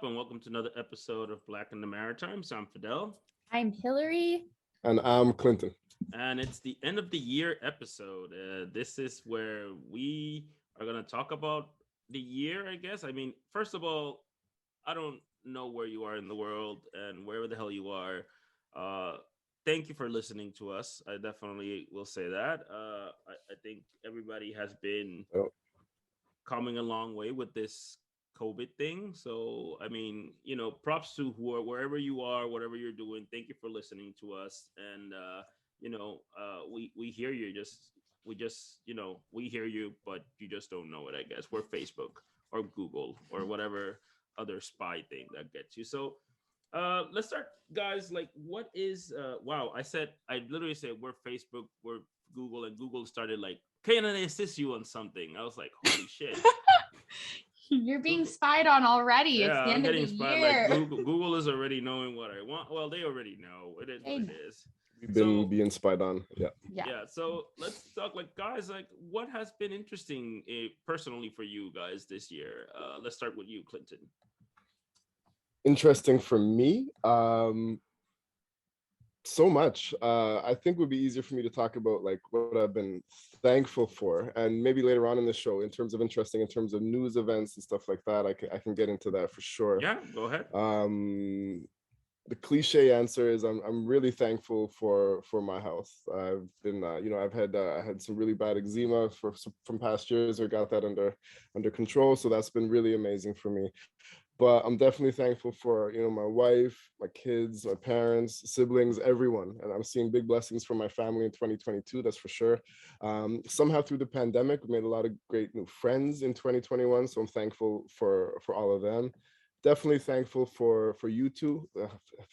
and welcome to another episode of Black in the Maritimes. I'm Fidel, I'm Hillary. And I'm Clinton. and it's the end of the year episode. This is where we are going to talk about the year, I guess. I mean, first of all, I don't know where you are in the world and wherever the hell you are. Uh, Thank you for listening to us. I definitely will say that. I think everybody has been Oh, coming a long way with this COVID thing. So, I mean, props to wherever you are, whatever you're doing. Thank you for listening to us. And, we hear you. We hear you, but you just don't know it, I guess. We're Facebook or Google or whatever other spy thing that gets you. So, let's start, guys. Like, what is, wow, I literally said we're Facebook, we're Google, and Google started like, can I assist you on something? I was like, holy shit. You're being spied on already. It's Yeah, the I'm end of the getting spied. year. Like Google is already knowing what I want. Well, they already know. It is what it is. we've been So being spied on. Yeah. Yeah. yeah, so let's talk, like, guys, like, what has been interesting personally for you guys this year? Let's start with you, Clinton. Interesting for me. So much. I think it would be easier for me to talk about like what I've been thankful for, and maybe later on in the show, in terms of interesting, in terms of news events and stuff like that, I can get into that for sure. Yeah, go ahead. The cliche answer is I'm really thankful for my health. I've been I've had I had some really bad eczema from past years. I got that under control, so that's been really amazing for me. But I'm definitely thankful for my wife, my kids, my parents, siblings, everyone, and I'm seeing big blessings from my family in 2022. That's for sure. Somehow through the pandemic, we made a lot of great new friends in 2021, so I'm thankful for all of them. Definitely thankful for you two,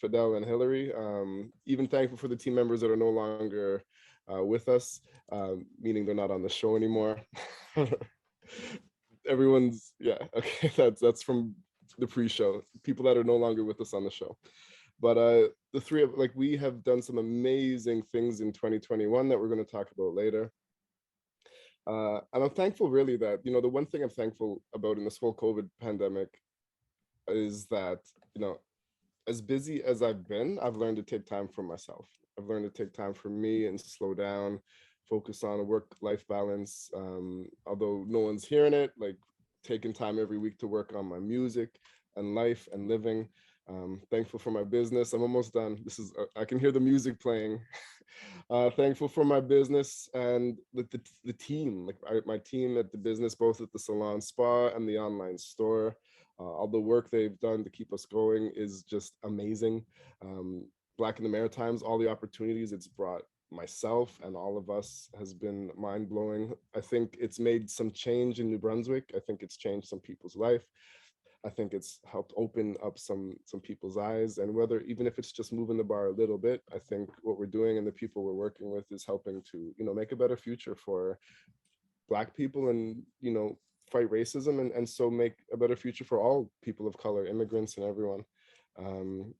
Fidel and Hillary. Even thankful for the team members that are no longer with us, meaning they're not on the show anymore. Everyone's, yeah, okay, that's from the pre-show, people that are no longer with us on the show. But the three of, like, we have done some amazing things in 2021 that we're going to talk about later. And I'm thankful really that, the one thing I'm thankful about in this whole COVID pandemic is that, as busy as I've been, I've learned to take time for myself. I've learned to take time for me and slow down, focus on a work-life balance. Although no one's hearing it, like taking time every week to work on my music and life and living. Thankful for my business. I'm almost done. I can hear the music playing. Thankful for my business and the team, like my team at the business, both at the salon spa and the online store. All the work they've done to keep us going is just amazing. Black in the Maritimes, all the opportunities it's brought myself and all of us has been mind-blowing. I think it's made some change in New Brunswick. I think it's changed some people's life. I think it's helped open up some people's eyes, and whether even if it's just moving the bar a little bit, I think what we're doing and the people we're working with is helping to make a better future for Black people, and fight racism, and so make a better future for all people of color, immigrants, and everyone. um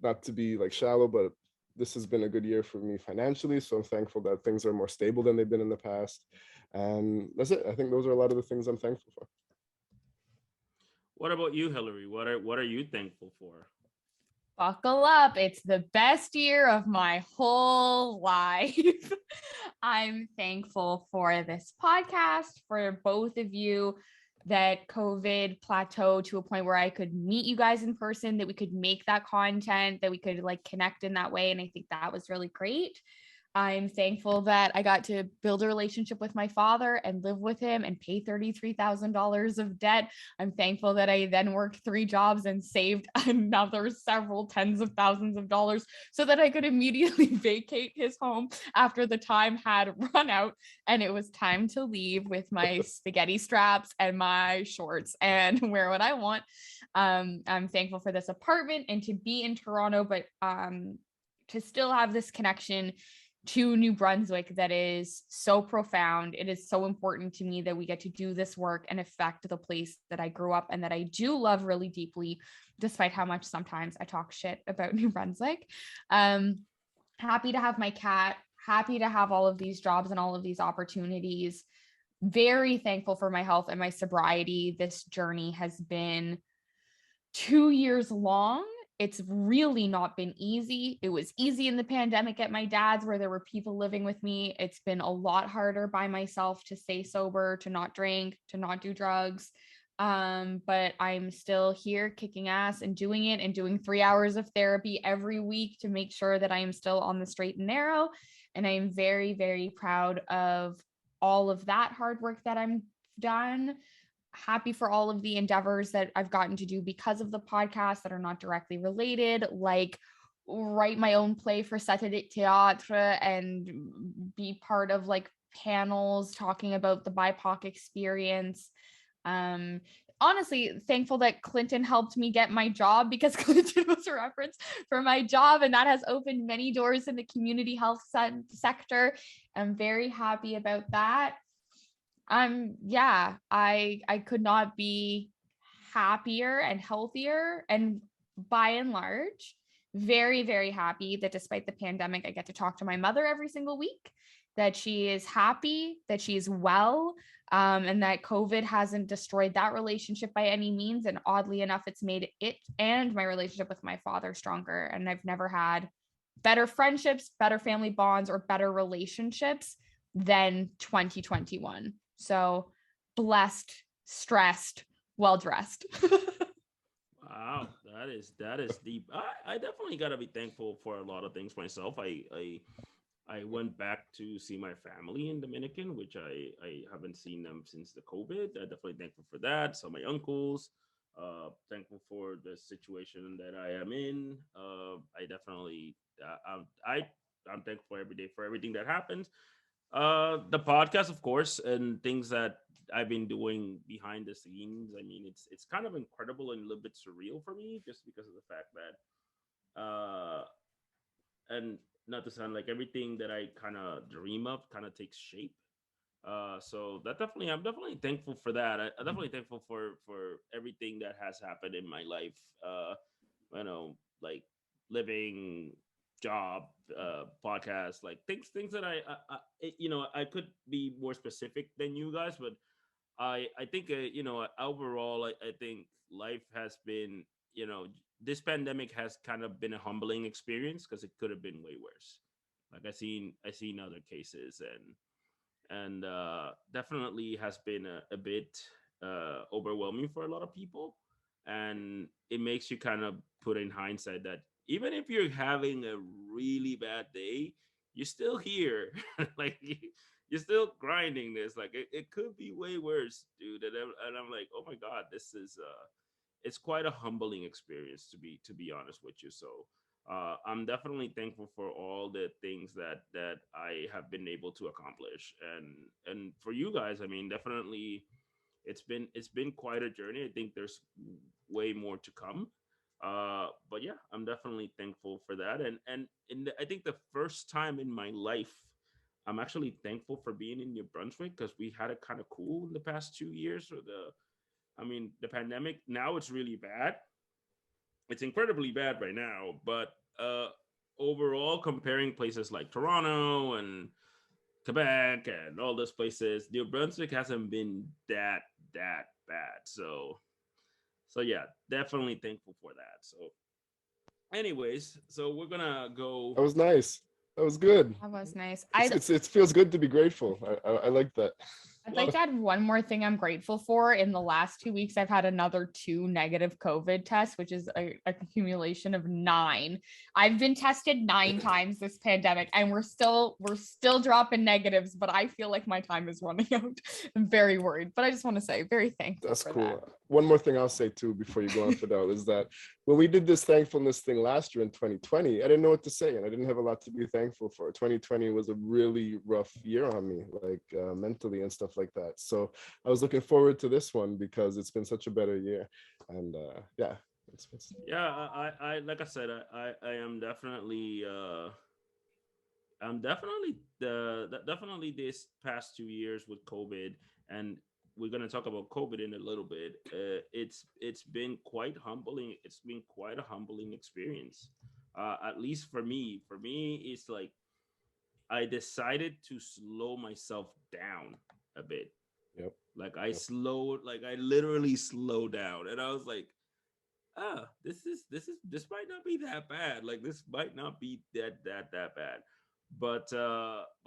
Not to be like shallow, but this has been a good year for me financially, so I'm thankful that things are more stable than they've been in the past. And that's it. I think those are a lot of the things I'm thankful for. What about you, Hillary? What are you thankful for? Buckle up. It's the best year of my whole life. I'm thankful for this podcast, for both of you, that COVID plateaued to a point where I could meet you guys in person, that we could make that content, that we could like connect in that way. And I think that was really great. I'm thankful that I got to build a relationship with my father and live with him and pay $33,000 of debt. I'm thankful that I then worked 3 jobs and saved another several tens of thousands of dollars so that I could immediately vacate his home after the time had run out and it was time to leave with my spaghetti straps and my shorts and wear what I want. I'm thankful for this apartment and to be in Toronto, but to still have this connection to New Brunswick that is so profound. It is so important to me that we get to do this work and affect the place that I grew up and that I do love really deeply, despite how much sometimes I talk shit about New Brunswick. Happy to have my cat, happy to have all of these jobs and all of these opportunities. Very thankful for my health and my sobriety. This journey has been 2 years long. It's really not been easy. It was easy in the pandemic at my dad's where there were people living with me. It's been a lot harder by myself to stay sober, to not drink, to not do drugs. But I'm still here kicking ass and doing it, and doing 3 hours of therapy every week to make sure that I am still on the straight and narrow. And I am very, very proud of all of that hard work that I'm done. Happy for all of the endeavors that I've gotten to do because of the podcast that are not directly related, like write my own play for Saturday Théâtre and be part of like panels talking about the BIPOC experience. Um, Honestly, thankful that Clinton helped me get my job, because Clinton was a reference for my job, and that has opened many doors in the community health sector. I'm very happy about that. Yeah, I could not be happier and healthier, and by and large very, very happy that despite the pandemic I get to talk to my mother every single week, that she is happy, that she is well, and that COVID hasn't destroyed that relationship by any means. And oddly enough, it's made it and my relationship with my father stronger. And I've never had better friendships, better family bonds, or better relationships than 2021. So blessed, stressed, well dressed. Wow, that is deep. I definitely gotta be thankful for a lot of things myself. I went back to see my family in Dominican, which I haven't seen them since the COVID. I definitely thankful for that. So my uncles, thankful for the situation that I am in. I definitely, I'm thankful every day for everything that happens. The podcast, of course, and things that I've been doing behind the scenes. I mean, it's kind of incredible and a little bit surreal for me, just because of the fact that and not to sound like everything that I kind of dream of kind of takes shape. So that definitely, I'm definitely thankful for that. I'm definitely thankful for everything that has happened in my life. You know, like living, job, podcast, like things that you know, I could be more specific than you guys, but I think you know, overall, I think life has been, you know, this pandemic has kind of been a humbling experience because it could have been way worse. Like I seen other cases, and definitely has been a bit overwhelming for a lot of people, and it makes you kind of put in hindsight that even if you're having a really bad day, you're still here. Like you're still grinding this. Like it could be way worse, dude. And I'm like, oh my god, this is it's quite a humbling experience, to be honest with you. So I'm definitely thankful for all the things that I have been able to accomplish, and for you guys. I mean, definitely, it's been quite a journey. I think there's way more to come. But yeah, I'm definitely thankful for that. And I think the first time in my life, I'm actually thankful for being in New Brunswick because we had it kind of cool in the past 2 years. Or I mean, the pandemic. Now it's really bad. It's incredibly bad right now, but overall, comparing places like Toronto and Quebec and all those places, New Brunswick hasn't been that bad. So yeah, definitely thankful for that. So, anyways, so we're gonna go. That was nice. That was good. That was nice. It feels good to be grateful. I like that. I'd like to add one more thing I'm grateful for. In the last 2 weeks, I've had another 2 negative COVID tests, which is a accumulation of 9. I've been tested 9 times this pandemic, and we're still dropping negatives, but I feel like my time is running out. I'm very worried, but I just want to say very thankful. That's for cool. that. One more thing I'll say too before you go on, Fidel, is that when we did this thankfulness thing last year in 2020, I didn't know what to say, and I didn't have a lot to be thankful for. 2020 was a really rough year on me, like mentally and stuff like that. So I was looking forward to this one because it's been such a better year, and yeah, Yeah, I like I said, I am definitely I'm definitely definitely this past 2 years with COVID, and we're gonna talk about COVID in a little bit. It's been quite humbling. It's been quite a humbling experience. At least for me. For me, it's like I decided to slow myself down a bit. yep, Like I yep. slowed, like I literally slowed down, and I was like, this might not be that bad. Like this might not be that bad. But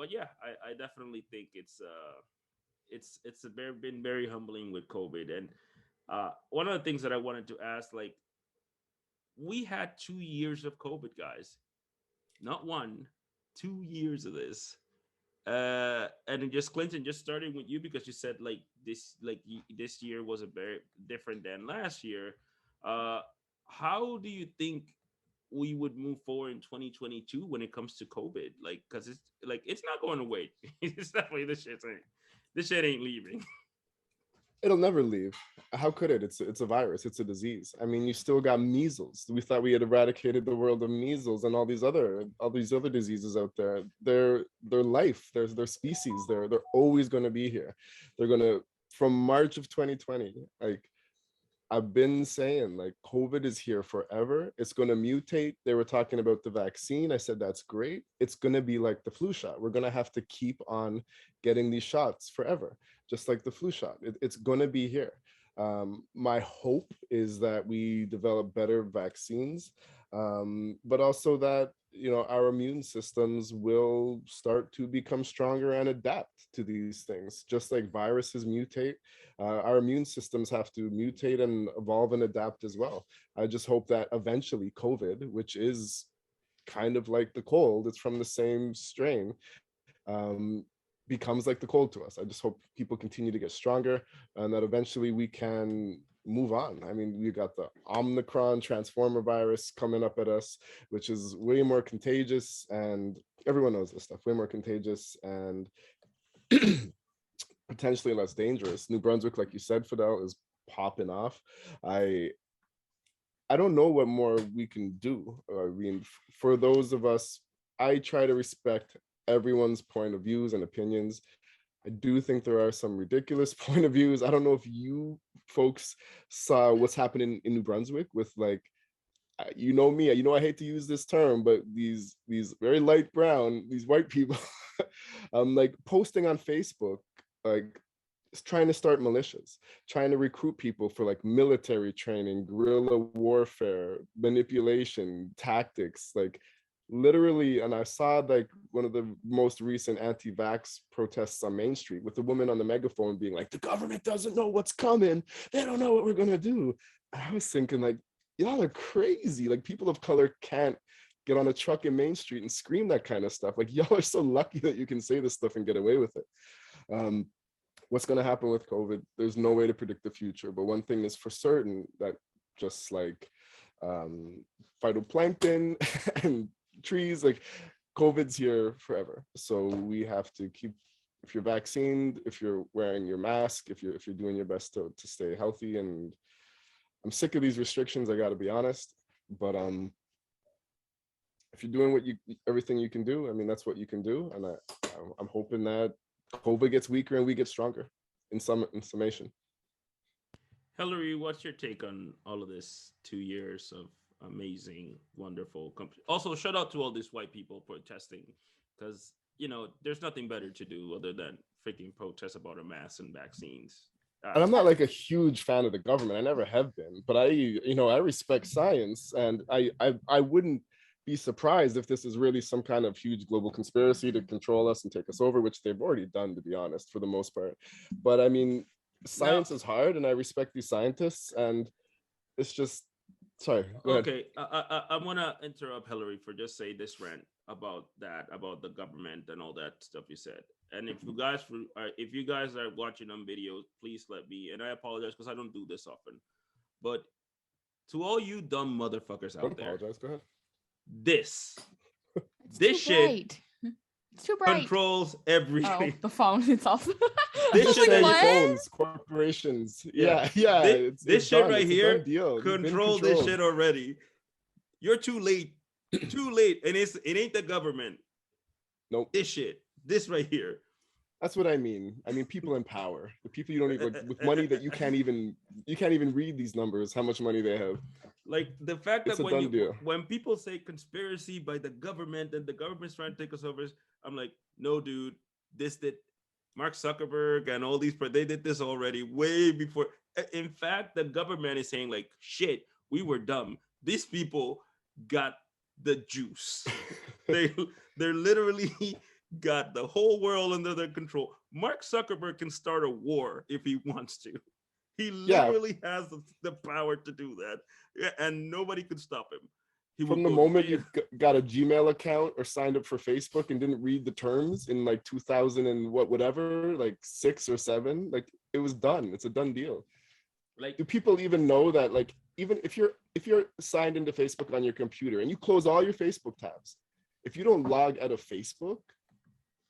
yeah, I definitely think it's been very humbling with COVID. And one of the things that I wanted to ask, like, we had 2 years of COVID, guys. Not one, 2 years of this. And then just Clinton, just starting with you, because you said like this year was a very different than last year. Uh, how do you think we would move forward in 2022 when it comes to COVID? Like, because it's not going away. It's definitely this shit ain't leaving. It'll never leave. How could it? It's a virus. It's a disease. I mean, you still got measles. We thought we had eradicated the world of measles and all these other diseases out there. They're life. Their species. They're always going to be here. They're going to, from March of 2020. Like, I've been saying, like, COVID is here forever. It's going to mutate. They were talking about the vaccine. I said, that's great. It's going to be like the flu shot. We're going to have to keep on getting these shots forever, just like the flu shot. It's going to be here. My hope is that we develop better vaccines, but also that, our immune systems will start to become stronger and adapt to these things, just like viruses mutate. Our immune systems have to mutate and evolve and adapt as well. I just hope that eventually COVID, which is kind of like the cold, it's from the same strain, becomes like the cold to us. I just hope people continue to get stronger and that eventually we can move on. I mean, we got the Omicron transformer virus coming up at us, which is way more contagious, and everyone knows this stuff, way more contagious and potentially less dangerous. New Brunswick, like you said, Fidel, is popping off. I don't know what more we can do. I mean, for those of us, I try to respect everyone's point of views and opinions. I do think there are some ridiculous point of views. I don't know if you folks saw what's happening in New Brunswick with, like, you know me, I hate to use this term, but these very light brown, these white people, like posting on Facebook, like trying to start militias, trying to recruit people for like military training, guerrilla warfare, manipulation, tactics, like literally. And I saw like one of the most recent anti-vax protests on Main Street with the woman on the megaphone being like, the government doesn't know what's coming. They don't know what we're gonna do. And I was thinking, like, y'all are crazy. Like, people of color can't get on a truck in Main Street and scream that kind of stuff. Like, y'all are so lucky that you can say this stuff and get away with it. What's going to happen with COVID? There's no way to predict the future. But one thing is for certain, that just like phytoplankton and trees, like COVID's here forever. So we have to keep, if you're vaccinated, if you're wearing your mask, if you're doing your best to stay healthy. And I'm sick of these restrictions, I got to be honest. But if you're doing everything you can do, I mean, that's what you can do. And I'm hoping that COVID gets weaker and we get stronger in summation. Hillary, what's your take on all of this 2 years of amazing, wonderful also, shout out to all these white people protesting, because there's nothing better to do other than freaking protest about a mask and vaccines. And I'm not like a huge fan of the government. I never have been, but I respect science, and I wouldn't be surprised if this is really some kind of huge global conspiracy to control us and take us over, which they've already done, to be honest, for the most part. But I mean, science is hard, and I respect these scientists, and it's just, sorry, go ahead. Okay, I want to interrupt Hillary for just say this rant about the government and all that stuff you said. And if you guys are watching on videos, please let me, and I apologize because I don't do this often, but to all you dumb motherfuckers out there, apologize, go ahead. This shit it's too bright. Controls everything. Oh, the phone itself. This shit like, phones, corporations. Yeah. This shit right here control this shit already. You're too late. Too late. And it ain't the government. Nope. This right here. That's what I mean. I mean, people in power, the people you don't even, like, with money that you can't even read these numbers, how much money they have. Like the fact that when people say conspiracy by the government and the government's trying to take us over, I'm like, no, dude, this did Mark Zuckerberg and all these, they did this already way before. In fact, the government is saying like, shit, we were dumb. These people got the juice. they they're literally got the whole world under their control. Mark Zuckerberg can start a war if he wants to. He Yeah. literally has the power to do that, and nobody could stop him. He From will the go to moment jail. you got a Gmail account or signed up for Facebook and didn't read the terms in like 2000 and whatever, like 6 or 7, like it was done. It's a done deal. Like, Do people even know that, like, even if you're signed into Facebook on your computer and you close all your Facebook tabs, if you don't log out of Facebook,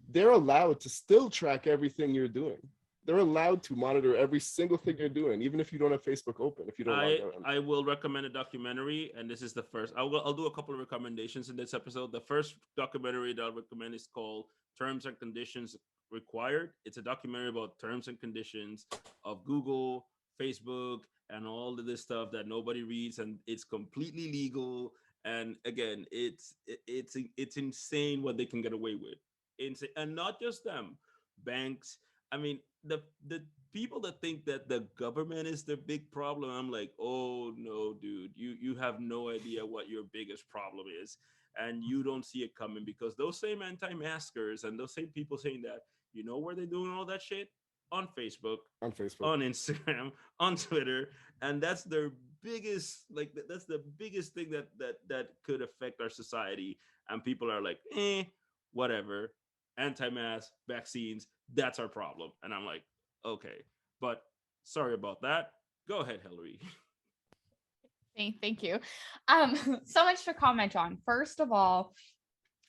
they're allowed to still track everything you're doing. They're allowed to monitor every single thing you're doing, even if you don't have Facebook open, if you don't log out. I will recommend a documentary, and this is the first. I'll do a couple of recommendations in this episode. The first documentary that I'll recommend is called Terms and Conditions Required. It's a documentary about terms and conditions of Google, Facebook, and all of this stuff that nobody reads, and it's completely legal. And again, it's insane what they can get away with. Insane, and not just them, banks. I mean, the people that think that the government is the big problem, I'm like, oh no, dude, you have no idea what your biggest problem is, and you don't see it coming, because those same anti-maskers and those same people saying that, you know where they're doing all that shit? On Facebook, On Facebook. on Instagram, on Twitter, and that's their biggest, like, that's the biggest thing that could affect our society. And people are like, whatever, anti-mask, vaccines, that's our problem. And I'm like, okay, but sorry about that. Go ahead, Hillary. Thank you. So much to comment on. First of all,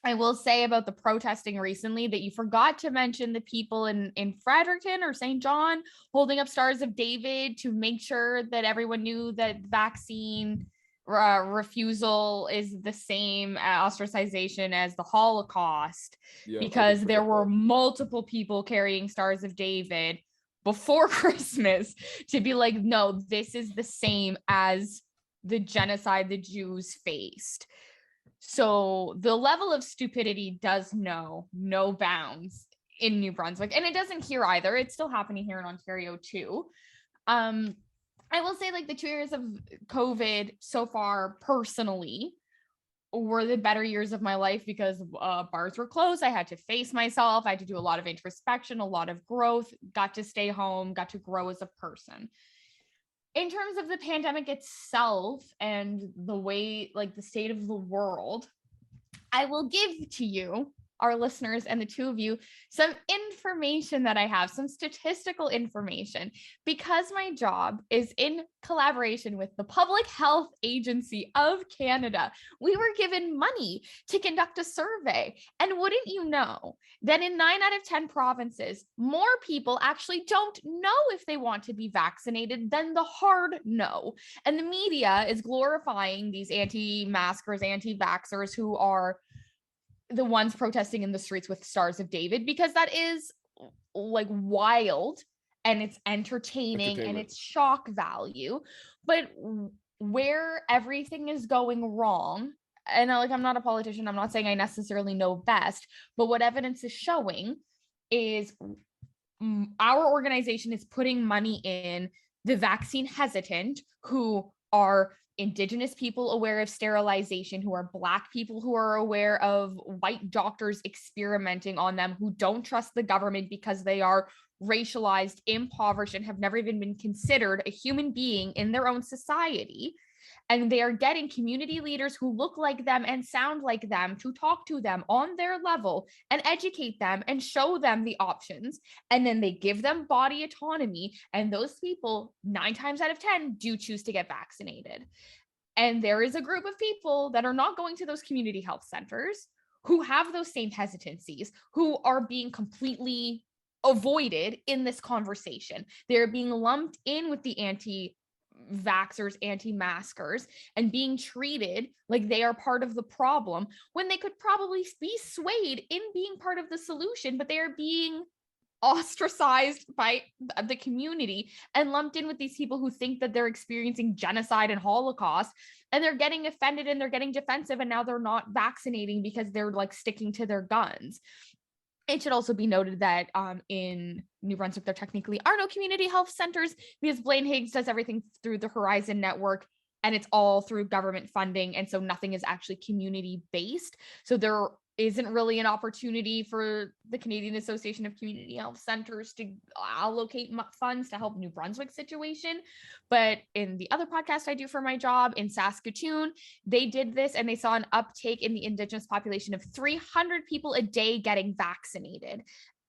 I will say about the protesting recently that you forgot to mention the people in Fredericton or St. John holding up Stars of David to make sure that everyone knew that vaccine refusal is the same ostracization as the Holocaust, because there were multiple people carrying Stars of David before Christmas to be like, no, this is the same as the genocide the Jews faced. So the level of stupidity does know no bounds in New Brunswick, and it doesn't here either. It's still happening here in Ontario too. I will say, like, the 2 years of COVID so far personally were the better years of my life, because bars were closed. I had to face myself. I had to do a lot of introspection, a lot of growth, got to stay home, got to grow as a person. In terms of the pandemic itself and the way, like, the state of the world, I will give to you, our listeners, and the two of you, some information that I have, some statistical information, because my job is in collaboration with the Public Health Agency of Canada. We were given money to conduct a survey, and wouldn't you know that in 9 out of 10 provinces, more people actually don't know if they want to be vaccinated than the hard no. And the media is glorifying these anti-maskers, anti-vaxxers who are the ones protesting in the streets with Stars of David, because that is, like, wild, and it's entertaining and it's shock value. But where everything is going wrong, and I'm not a politician, I'm not saying I necessarily know best, but what evidence is showing is our organization is putting money in the vaccine hesitant, who are Indigenous people aware of sterilization, who are Black people who are aware of white doctors experimenting on them, who don't trust the government because they are racialized, impoverished, and have never even been considered a human being in their own society. And they are getting community leaders who look like them and sound like them to talk to them on their level and educate them and show them the options. And then they give them body autonomy. And those people, 9 times out of 10, do choose to get vaccinated. And there is a group of people that are not going to those community health centers, who have those same hesitancies, who are being completely avoided in this conversation. They're being lumped in with the anti-vaxxers, anti-maskers, and being treated like they are part of the problem, when they could probably be swayed in being part of the solution, but they are being ostracized by the community and lumped in with these people who think that they're experiencing genocide and Holocaust, and they're getting offended and they're getting defensive, and now they're not vaccinating because they're, like, sticking to their guns. It should also be noted that in New Brunswick, there technically are no community health centers, because Blaine Higgs does everything through the Horizon Network. and it's all through government funding. And so nothing is actually community based. So there isn't really an opportunity for the Canadian Association of Community Health Centers to allocate funds to help New Brunswick situation. But in the other podcast I do for my job in Saskatoon, they did this and they saw an uptake in the Indigenous population of 300 people a day getting vaccinated.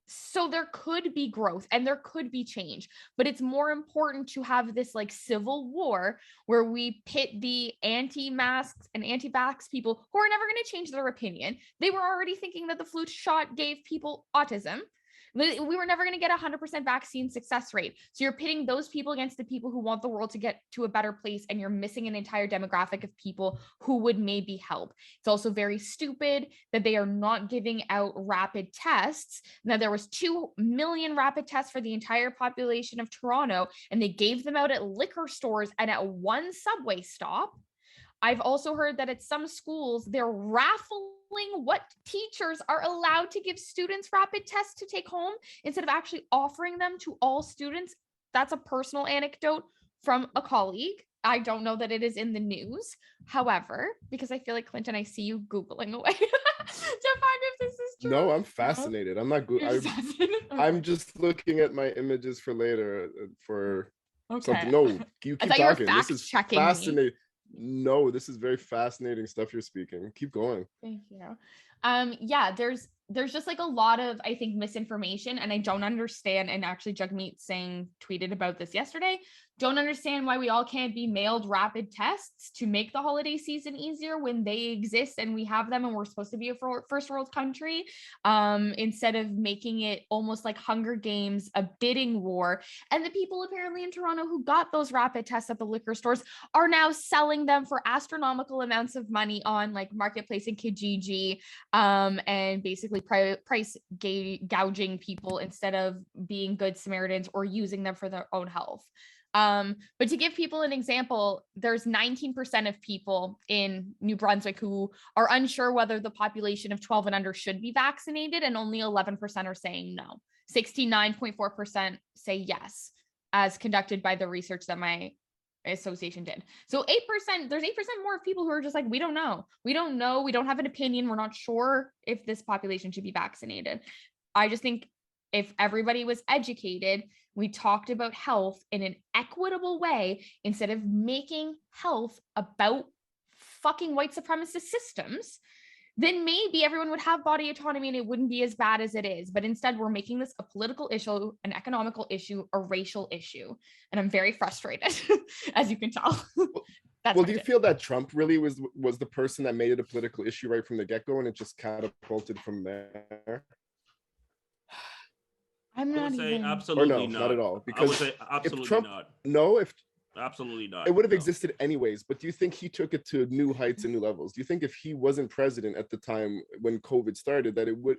So there could be growth and there could be change, but it's more important to have this like civil war where we pit the anti-masks and anti-vax people who are never going to change their opinion. They were already thinking that the flu shot gave people autism. We were never going to get 100% vaccine success rate. So you're pitting those people against the people who want the world to get to a better place, and you're missing an entire demographic of people who would maybe help. It's also very stupid that they are not giving out rapid tests. Now, there was 2 million rapid tests for the entire population of Toronto, and they gave them out at liquor stores and at one subway stop. I've also heard that at some schools, they're raffling what teachers are allowed to give students rapid tests to take home instead of actually offering them to all students. That's a personal anecdote from a colleague. I don't know that it is in the news. However, because I feel like, Clinton, I see you Googling away to find if this is true. No, I'm fascinated. I'm not good. I'm just looking at my images for later for something. No, you keep talking. This is fascinating. No, this is very fascinating stuff you're speaking. Keep going. Thank you. Yeah, there's just like a lot of, I think, misinformation, and I don't understand. And actually, Jagmeet Singh tweeted about this yesterday. Don't understand why we all can't be mailed rapid tests to make the holiday season easier when they exist and we have them and we're supposed to be a first world country, instead of making it almost like Hunger Games, a bidding war. And the people apparently in Toronto who got those rapid tests at the liquor stores are now selling them for astronomical amounts of money on like Marketplace and Kijiji, and basically price gouging people instead of being good Samaritans or using them for their own health. But to give people an example, there's 19% of people in New Brunswick who are unsure whether the population of 12 and under should be vaccinated, and only 11% are saying no. 69.4% say yes, as conducted by the research that my association did. So 8%, there's 8% more of people who are just like, we don't know. We don't know. We don't have an opinion. We're not sure if this population should be vaccinated. I just think if everybody was educated, we talked about health in an equitable way instead of making health about fucking white supremacist systems, then maybe everyone would have body autonomy and it wouldn't be as bad as it is. But instead, we're making this a political issue, an economical issue, a racial issue. And I'm very frustrated, as you can tell. Well, do you feel that Trump really was the person that made it a political issue right from the get-go, and it just catapulted from there? I'm not even. Absolutely not at all. Because I would say absolutely if Trump, not. No, if absolutely not. It would have existed anyways. But do you think he took it to new heights and new levels? Do you think if he wasn't president at the time when COVID started, that you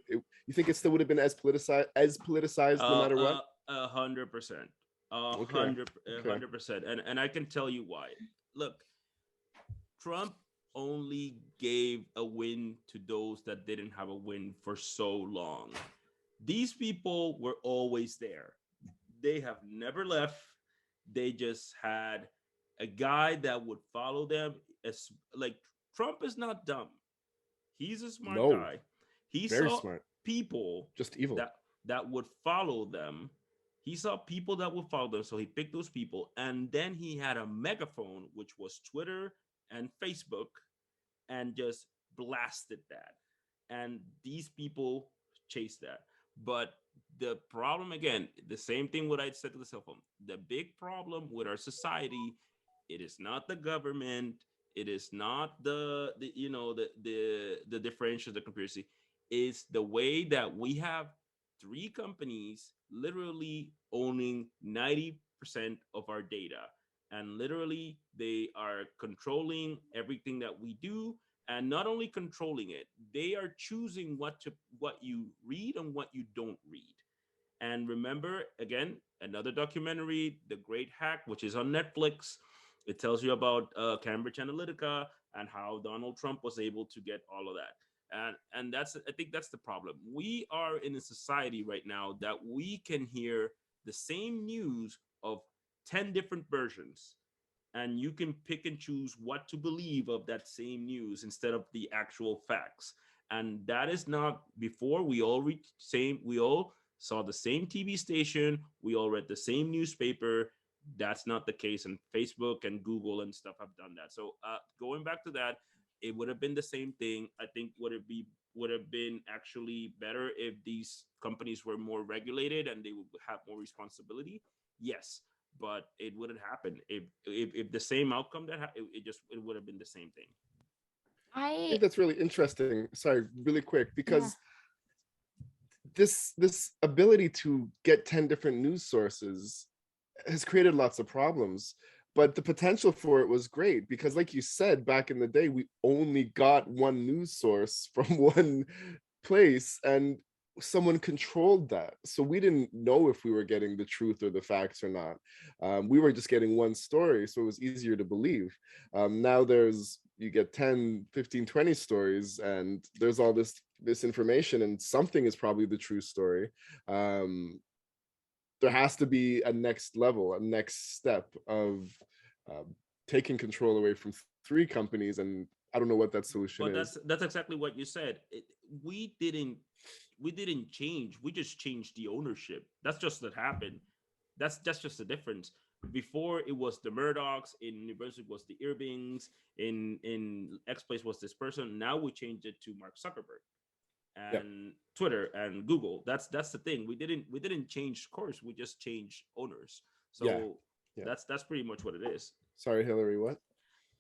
think it still would have been as politicized no matter what? 100%. 100%. And I can tell you why. Look, Trump only gave a win to those that didn't have a win for so long. These people were always there. They have never left. They just had a guy that would follow them. As like, Trump is not dumb. He's a smart guy. He saw smart people just evil that would follow them. He saw people that would follow them, so he picked those people, and then he had a megaphone, which was Twitter and Facebook, and just blasted that. And these people chased that. But the problem, again, the same thing what I said to the cell phone, the big problem with our society, it is not the government, it is not the differentials, the conspiracy, is the way that we have 3 companies literally owning 90% of our data. And literally they are controlling everything that we do. And not only controlling it, they are choosing what you read and what you don't read. And remember, again, another documentary, The Great Hack, which is on Netflix. It tells you about Cambridge Analytica and how Donald Trump was able to get all of that. And I think that's the problem. We are in a society right now that we can hear the same news of 10 different versions. and you can pick and choose what to believe of that same news instead of the actual facts. And that is not, before we all saw the same TV station, we all read the same newspaper. That's not the case, and Facebook and Google and stuff have done that. So going back to that, it would have been the same thing. I think would have been actually better if these companies were more regulated and they would have more responsibility. Yes, but it wouldn't happen if the same outcome it would have been the same thing. I think that's really interesting. Sorry, really quick, because this ability to get 10 different news sources has created lots of problems, but the potential for it was great, because like you said, back in the day, we only got one news source from one place, and someone controlled that. So we didn't know if we were getting the truth or the facts or not. We were just getting one story, so it was easier to believe. Now you get 10, 15, 20 stories, and there's all this information, and something is probably the true story. There has to be a next level, a next step of taking control away from 3 companies, and I don't know what that solution is. That's exactly what you said. We didn't change. We just changed the ownership. That's just what happened. That's just the difference. Before, it was the Murdochs. In New Brunswick was the Irvings. In X Place was this person. Now we changed it to Mark Zuckerberg and Twitter and Google. That's the thing. We didn't change course. We just changed owners. So that's pretty much what it is. Sorry, Hillary, what?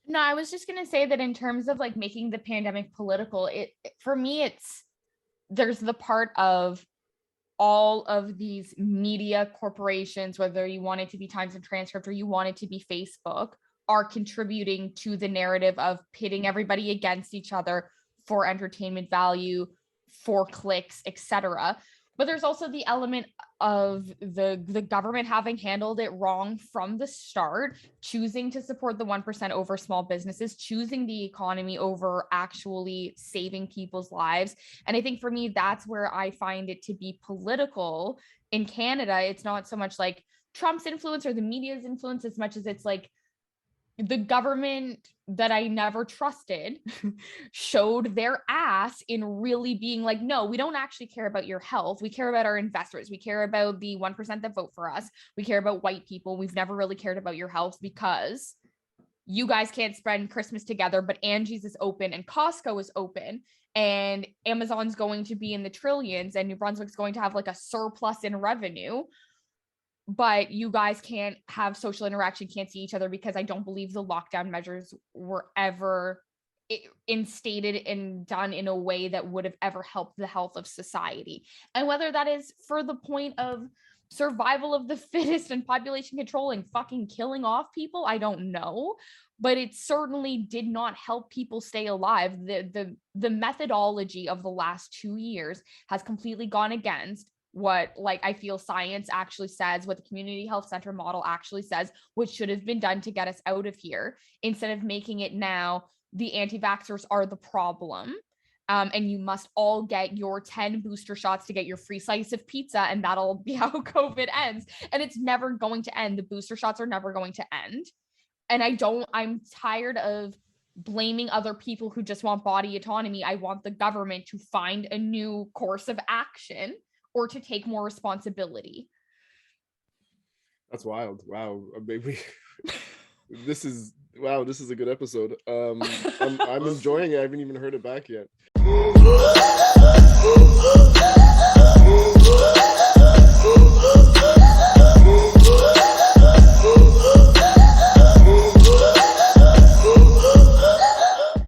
No, I was just gonna say that in terms of like making the pandemic political, for me, there's the part of all of these media corporations, whether you want it to be Times and Transcript or you want it to be Facebook, are contributing to the narrative of pitting everybody against each other for entertainment value, for clicks, etc. But there's also the element of the government having handled it wrong from the start, choosing to support the 1% over small businesses, choosing the economy over actually saving people's lives. And I think for me, that's where I find it to be political. In Canada, it's not so much like Trump's influence or the media's influence as much as it's like the government that I never trusted showed their ass in really being like, no, we don't actually care about your health. We care about our investors. We care about the 1% that vote for us. We care about white people. We've never really cared about your health because you guys can't spend Christmas together, but Angie's is open and Costco is open and Amazon's going to be in the trillions and New Brunswick's going to have like a surplus in revenue. But you guys can't have social interaction, can't see each other because I don't believe the lockdown measures were ever instated and done in a way that would have ever helped the health of society. And whether that is for the point of survival of the fittest and population control and fucking killing off people, I don't know. But it certainly did not help people stay alive. The methodology of the last 2 years has completely gone against what like I feel science actually says, what the community health center model actually says, what should have been done to get us out of here, instead of making it now the anti-vaxxers are the problem. And you must all get your 10 booster shots to get your free slice of pizza, and that'll be how COVID ends. And it's never going to end. The booster shots are never going to end. And I'm tired of blaming other people who just want body autonomy. I want the government to find a new course of action or to take more responsibility. That's wild. Wow. Maybe this is a good episode. I'm enjoying it. I haven't even heard it back yet.